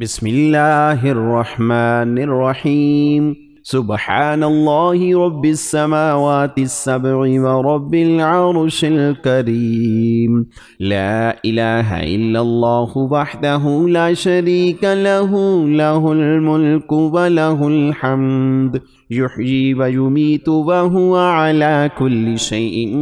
بسم الله الرحمن الرحيم. سبحان الله رب السماوات السبع ورب العرش الكريم. لا إله إلا الله وحده لا شريك له، له الملك وله الحمد، يحيي ويميت وهو على كل شيء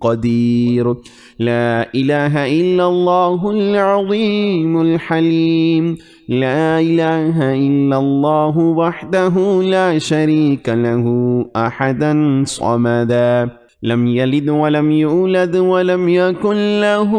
قدير. لا إله إلا الله العظيم الحليم. لا إله إلا الله وحده لا شريك له أحدا صمدا، لم يلد ولم يولد ولم يكن له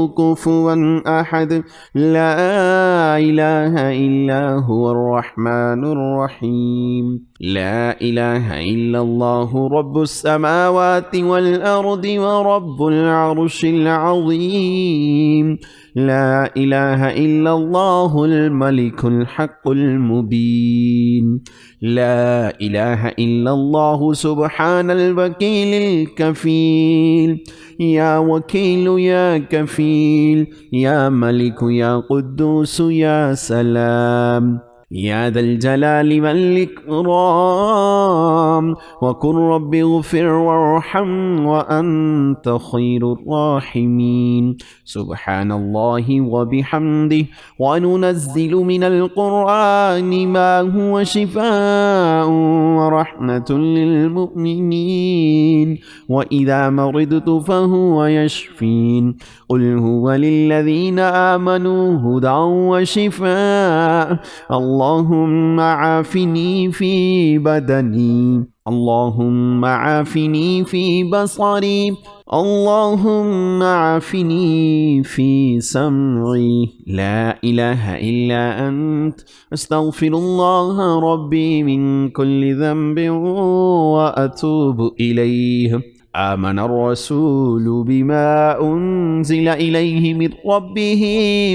كفوا أحد. لا إله إلا هو الرحمن الرحيم. لا إله إلا الله رب السماوات والأرض ورب العرش العظيم. لا إله إلا الله الملك الحق المبين. لا إله إلا الله سبحان الوكيل الكفيل. يا وكيل يا كفيل، يا ملك يا قدوس يا سلام، يا ذا الجلال والإكرام. وقل رب اغفر وارحم وأنت خير الراحمين. سبحان الله وبحمده. وننزل من القرآن ما هو شفاء ورحمة للمؤمنين، وإذا مرضت فهو يشفين. قل هو للذين آمنوا هدى وشفاء. اللهم عافني في بدني، اللهم عافني في بصري، اللهم عافني في سمعي. لا إله إلا أنت، أستغفر الله ربي من كل ذنب وأتوب إليه. آمن الرسول بما أنزل إليه من ربه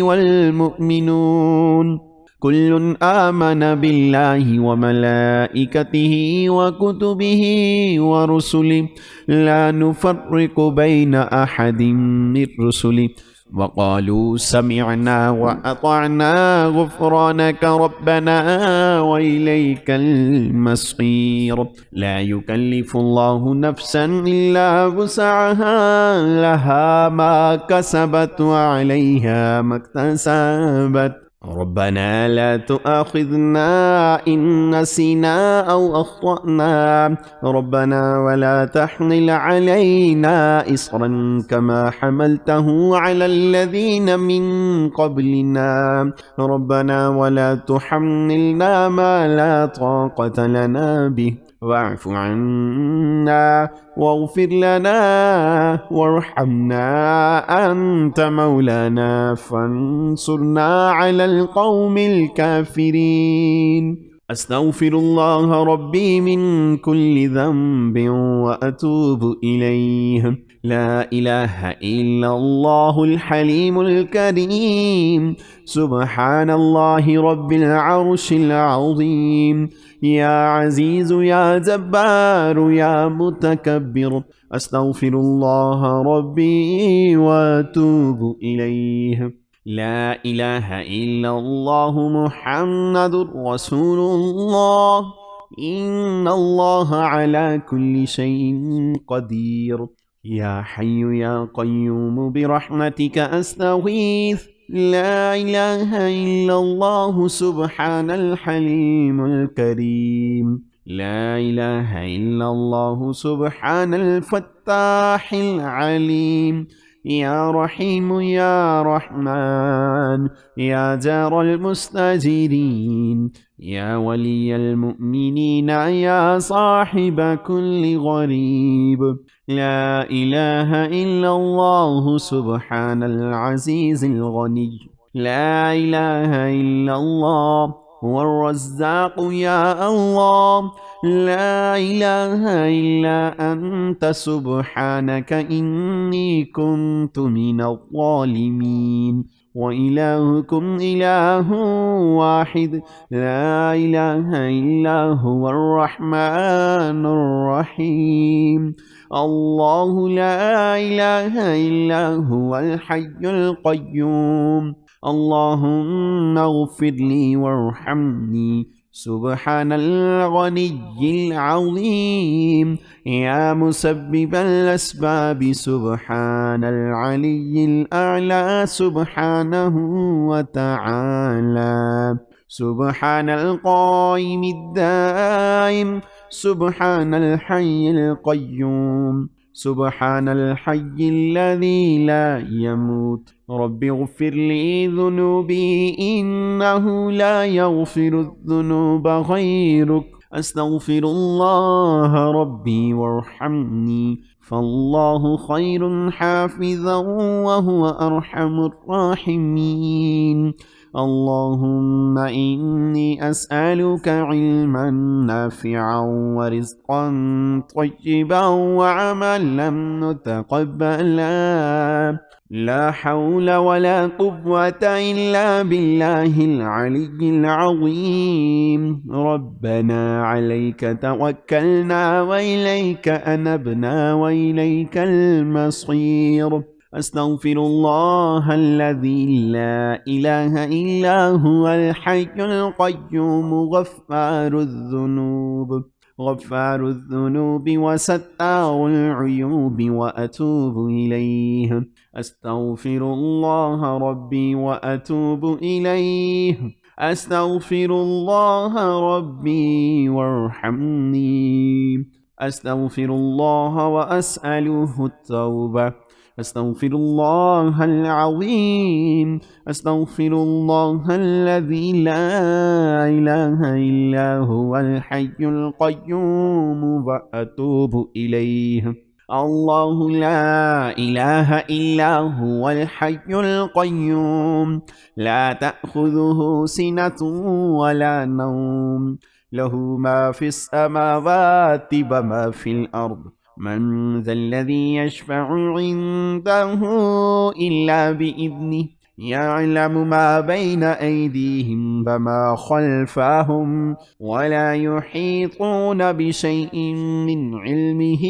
والمؤمنون كل آمن بالله وملائكته وكتبه ورسله لا نفرق بين أحد من رسله، وقالوا سمعنا وأطعنا غفرانك ربنا وإليك المصير. لا يكلف الله نفسا إلا وسعها، لها ما كسبت وعليها ما اكتسبت. ربنا لا تؤاخذنا إن نسينا أو أخطأنا، ربنا ولا تحمل علينا إصرا كما حملته على الذين من قبلنا، ربنا ولا تحملنا ما لا طاقة لنا به، واعف عنا واغفر لنا وارحمنا، أنت مولانا فانصرنا على القوم الكافرين. أستغفر الله ربي من كل ذنب وأتوب إليه. لا إله إلا الله الحليم الكريم. سبحان الله رب العرش العظيم. يا عزيز يا جبار يا متكبر، أستغفر الله ربي وأتوب إليه. لا إله إلا الله محمد رسول الله. إن الله على كل شيء قدير. يا حي يا قيوم برحمتك أستغيث. لا إله إلا الله سبحان الحليم الكريم. لا إله إلا الله سبحان الفتاح العليم. يا رحيم يا رحمن، يا جار المستجيرين، يا ولي المؤمنين، يا صاحب كل غريب. لا إله إلا الله سبحان العزيز الغني. لا إله إلا الله هو الرزاق يا الله. لا إله إلا أنت سبحانك إني كنت من الظالمين. وإلهكم إله واحد، لا إله إلا هو الرحمن الرحيم. الله لا إله إلا هو الحي القيوم. اللهم اغفر لي وارحمني. سبحان الغني العظيم يا مسبب الأسباب، سبحان العلي الأعلى سبحانه وتعالى. سبحان القائم الدائم، سبحان الحي القيوم، سبحان الحي الذي لا يموت. رب اغفر لي ذنوبي إنه لا يغفر الذنوب غيرك. أستغفر الله ربي وارحمني، فالله خير حافظا وهو أرحم الراحمين. اللهم إني أسألك علما نافعا ورزقا طيبا وعملا متقبلا. لا حول ولا قوة إلا بالله العلي العظيم. ربنا عليك توكلنا وإليك أنبنا وإليك المصير. أستغفر الله الذي لا إله إلا هو الحي القيوم غفار الذنوب وستار العيوب وأتوب إليه. أستغفر الله ربي وأتوب إليه. أستغفر الله ربي وارحمني. أستغفر الله وأسأله التوبة. أستغفر الله العظيم. أستغفر الله الذي لا إله إلا هو الحي القيوم وأتوب إليه. الله لا إله إلا هو الحي القيوم، لا تأخذه سنة ولا نوم، له ما في السماوات وما في الأرض. من ذا الذي يشفع عنده إلا بإذنه، يعلم ما بين أيديهم وما خلفهم، ولا يحيطون بشيء من علمه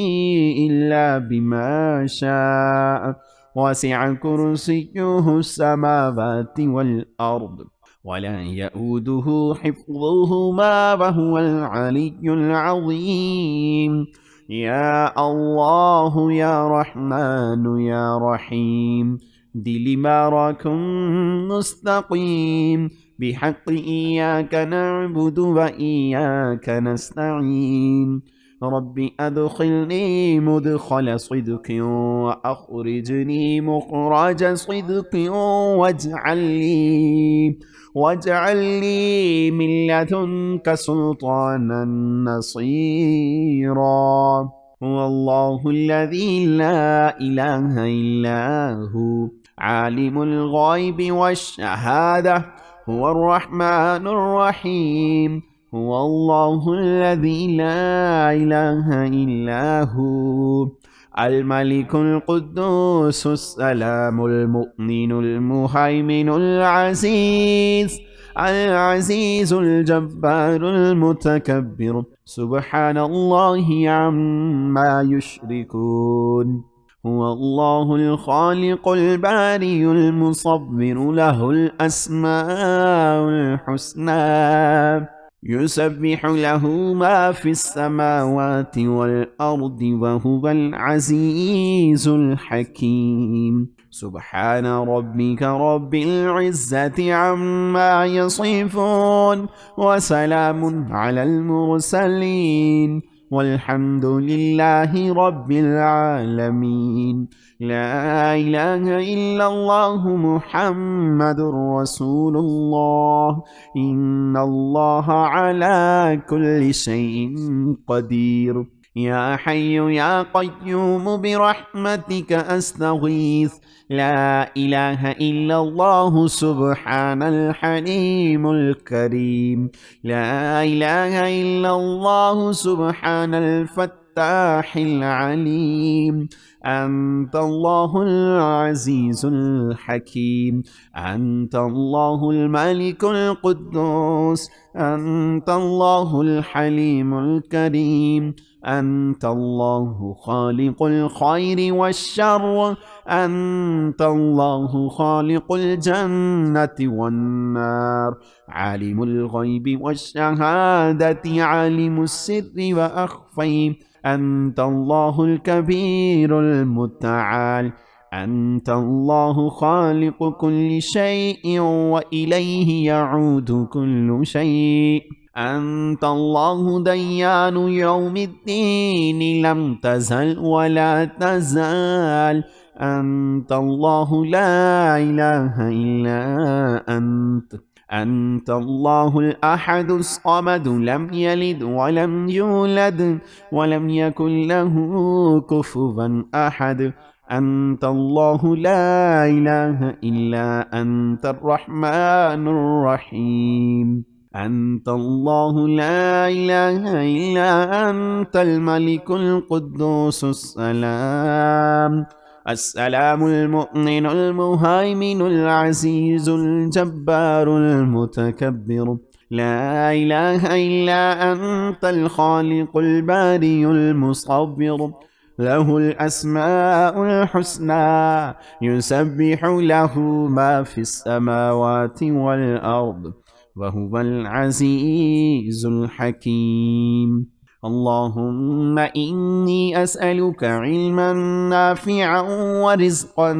إلا بما شاء. وسع كرسيه السماوات والأرض ولا يؤوده حفظهما وهو العلي العظيم. يا الله يا رحمن يا رحيم، دلماركم مستقيم، بحق إياك نعبد وإياك نستعين. رب أدخلني مدخل صدق وأخرجني مخرج صدق، واجعل لي من لدنك سلطانا نصيرا. هو الله الذي لا إله إلا هو، عالم الغيب والشهادة، هو الرحمن الرحيم. هو الله الذي لا إله إلا هو، الملك القدوس السلام المؤمن المهيمن العزيز الجبار المتكبر، سبحان الله عما يشركون. هو الله الخالق الباري المصور، له الأسماء الحسنى، يسبح له ما في السماوات والأرض وهو العزيز الحكيم. سبحان ربك رب العزة عما يصفون، وسلام على المرسلين، والحمد لله رب العالمين. لا إله إلا الله محمد رسول الله. إن الله على كل شيء قدير. يا حي يا قيوم برحمتك أستغيث. لا إله إلا الله سبحان الحليم الكريم. لا إله إلا الله سبحان الفتاح العليم. أنت الله العزيز الحكيم. أنت الله الملك القدوس. أنت الله الحليم الكريم. أنت الله خالق الخير والشر، أنت الله خالق الجنة والنار، عالم الغيب والشهادة، عالم السر وأخفي، أنت الله الكبير المتعال، أنت الله خالق كل شيء وإليه يعود كل شيء، أنت الله ديان يوم الدين، لم تزل ولا تزال، أنت الله لا إله إلا أنت، أنت الله الأحد الصمد، لم يلد ولم يولد ولم يكن له كفوا أحد، أنت الله لا إله إلا أنت الرحمن الرحيم، أنت الله لا إله إلا أنت الملك القدوس السلام، السلام المؤمن المهيمن العزيز الجبار المتكبر، لا إله إلا أنت الخالق الباري المصور، له الأسماء الحسنى، يسبح له ما في السماوات والأرض، وهو العزيز الحكيم. اللهم إني أسألك علما نافعا ورزقا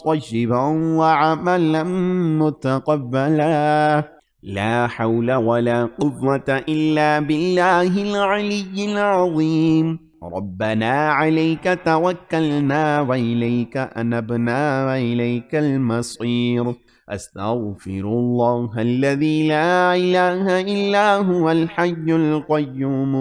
طيبا وعملا متقبلا، لا حول ولا قوة إلا بالله العلي العظيم. ربنا عليك توكلنا وإليك أنبنا وإليك المصير. أستغفر الله الذي لا إله إلا هو الحي القيوم،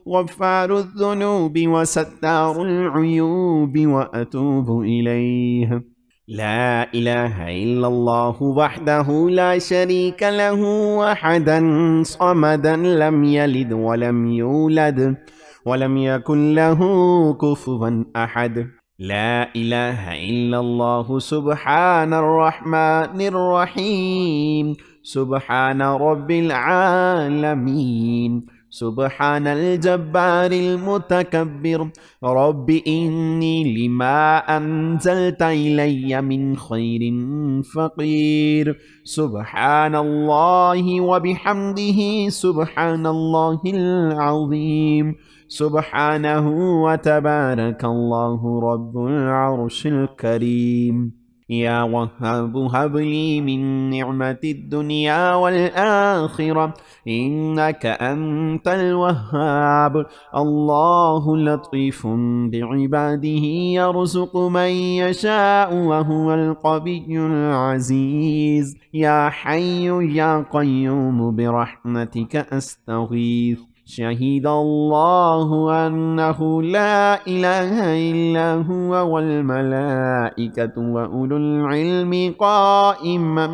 غفار الذنوب وستار العيوب، وأتوب إليه. لا إله إلا الله وحده لا شريك له، وحدا صمدا، لم يلد ولم يولد ولم يكن له كفوا أحد. لا إله إلا الله سبحان الرحمن الرحيم، سبحان رب العالمين، سبحان الجبار المتكبر. رب إني لما أنزلت إلي من خير فقير. سبحان الله وبحمده، سبحان الله العظيم، سبحانه وتبارك الله رب العرش الكريم. يا وهاب هب لي من نعمة الدنيا والآخرة، إنك أنت الوهاب. الله لطيف بعباده، يرزق من يشاء وهو القوي العزيز. يا حي يا قيوم برحمتك أستغيث. شهد الله أنه لا إله إلا هو والملائكة وأولو العلم قائما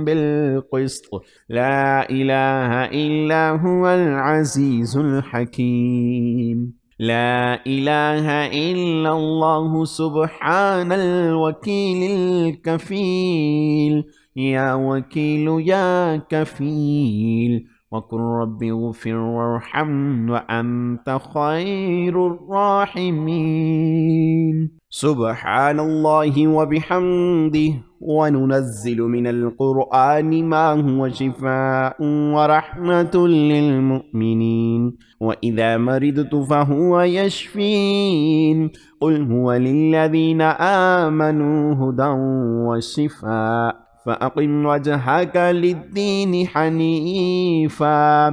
بالقسط. لا إله إلا هو العزيز الحكيم. لا إله إلا الله سبحان الوكيل الكفيل. يا وكيل يا كفيل، وقل رب اغفر وارحم وأنت خير الراحمين. سبحان الله وبحمده. وننزل من القرآن ما هو شفاء ورحمة للمؤمنين، وإذا مرضت فهو يشفين. قل هو للذين آمنوا هدى وشفاء. فأقم وجهك للدين حنيفا،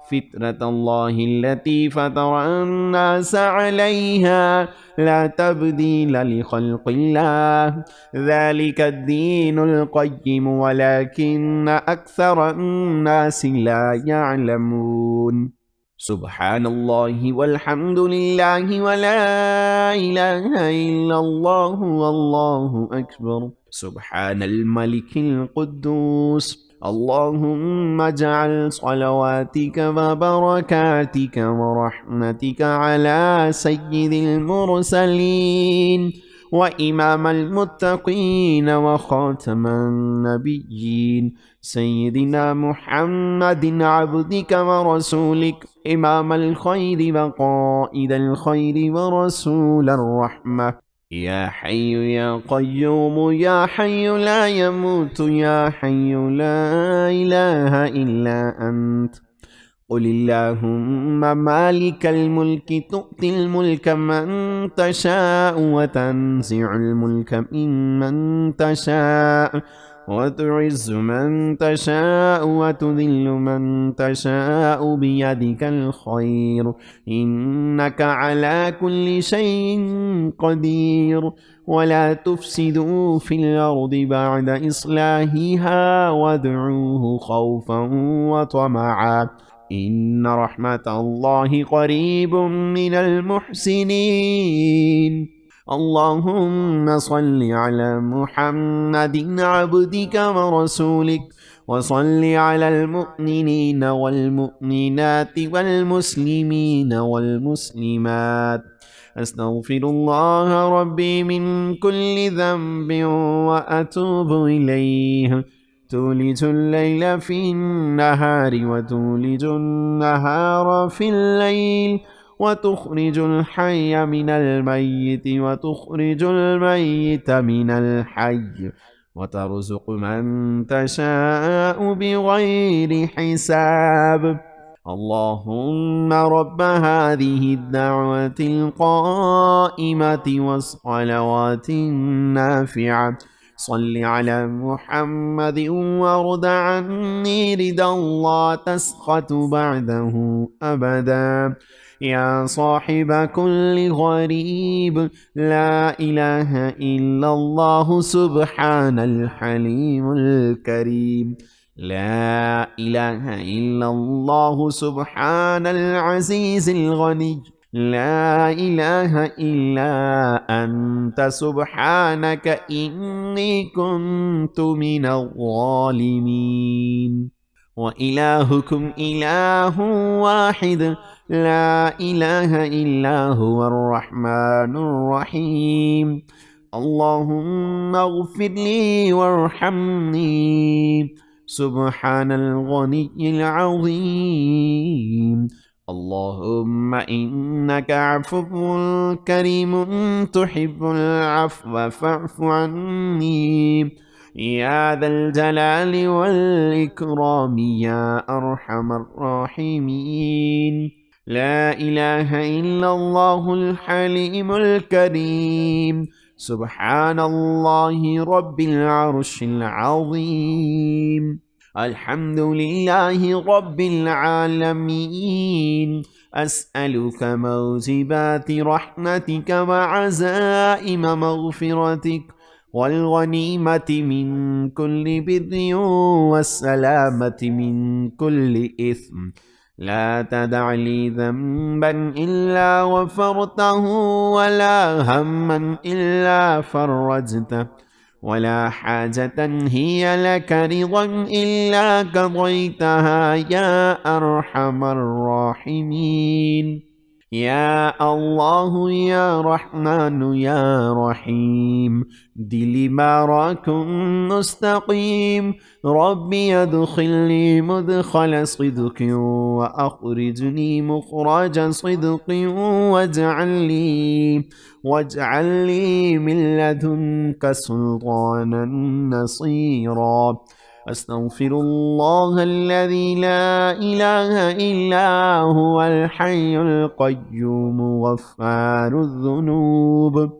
فطرة الله التي فطر الناس عليها، لا تبديل لخلق الله، ذلك الدين القيم ولكن أكثر الناس لا يعلمون. سبحان الله والحمد لله ولا إله إلا الله والله أكبر. سبحان الملك القدوس. اللهم اجعل صلواتك وبركاتك ورحمتك على سيد المرسلين وإمام المتقين وخاتم النبيين سيدنا محمد عبدك ورسولك إمام الخير وقائد الخير ورسول الرحمة. يا حي يا قيوم يا حي لا يموت يا حي لا إله إلا أنت. قل اللهم مالك الملك تؤتي الملك من تشاء وتنزع الملك ممن تشاء وتعز من تشاء وتذل من تشاء بيدك الخير إنك على كل شيء قدير. ولا تفسدوا في الأرض بعد إصلاحها وادعوه خوفا وطمعا إن رحمة الله قريب من المحسنين. اللهم صل على محمد عبدك ورسولك وصل على المؤمنين والمؤمنات والمسلمين والمسلمات. أستغفر الله ربي من كل ذنب وأتوب إليه. تولج الليل في النهار وتولج النهار في الليل وتخرج الحي من الميت وتخرج الميت من الحي وترزق من تشاء بغير حساب. اللهم رب هذه الدعوة القائمة والصلوات النافعة صل على محمد وارض عني رضا الله تسخط بعده أبدا. يا صاحب كل غريب لا إله إلا الله سبحان الحليم الكريم. لا إله إلا الله سبحان العزيز الغني. لا إله إلا أنت سبحانك إني كنت من الظالمين. وإلهكم إله واحد لا إله إلا هو الرحمن الرحيم. اللهم اغفر لي وارحمني سبحان الغني العظيم. اللهم إنك عفو كريم تحب العفو فاعف عني يا ذا الجلال والإكرام يا أرحم الراحمين. لا إله إلا الله الحليم الكريم سبحان الله رب العرش العظيم. الحمد لله رب العالمين. أسألك موجبات رحمتك وعزائم مغفرتك والغنيمة من كل بر والسلامة من كل إثم. لا تدع لي ذنبا إلا غفرته ولا هما إلا فرجته ولا حاجة هي لك رضا إلا قضيتها يا أرحم الراحمين. يا الله يا رحمن يا رحيم دلي معراكم مستقيم. ربي ادخلني مدخل صدق وأخرجني مخرج صدق واجعل لي من لدنك سلطانا نصيرا. أستغفر الله الذي لا إله إلا هو الحي القيوم غفار الذنوب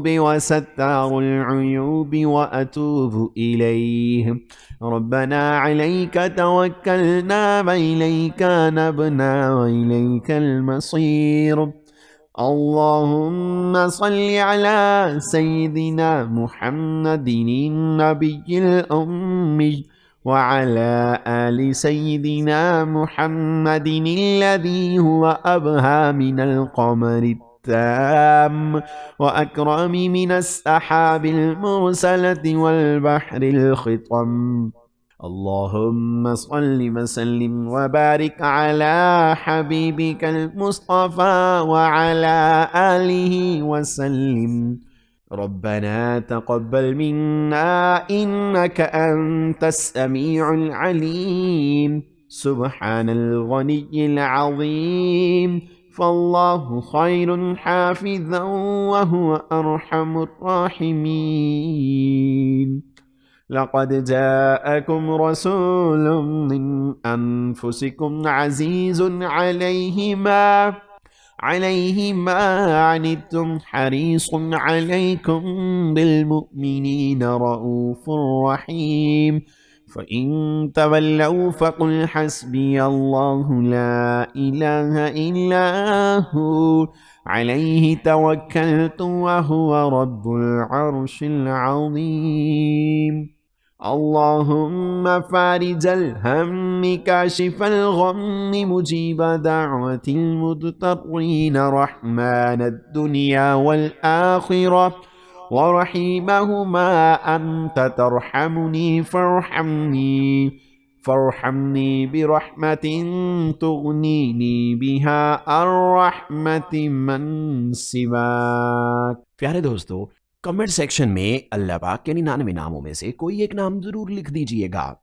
وستار العيوب وأتوب إليه. ربنا عليك توكلنا وإليك نبنا وإليك المصير. اللهم صل على سيدنا محمد النبي الأمي وعلى آل سيدنا محمد الذي هو أبهى من القمر التام وأكرم من السحاب المرسلة والبحر الخطم. اللهم صل وسلم وبارك على حبيبك المصطفى وعلى آله وسلم. ربنا تقبل منا إنك أنت السميع العليم. سبحان الغني العظيم، فالله خير حافظا وهو أرحم الراحمين. لقد جاءكم رسول من أنفسكم عزيز عليه ما عنتم حريص عليكم بالمؤمنين رؤوف رحيم. فإن تولوا فقل حسبي الله لا إله إلا هو عليه توكلت وهو رب العرش العظيم. اللهم فارج الهم كاشف الغم مجيب دعوة المضطرين رحمن الدنيا والآخرة ورحيمهما أنت ترحمني فارحمني برحمة تغنيني بها عن رحمة من سواك. प्यारे दोस्तों, comment section में अल्लाह पाक के 99 नामों में से कोई एक नाम जरूर लिख दीजिएगा।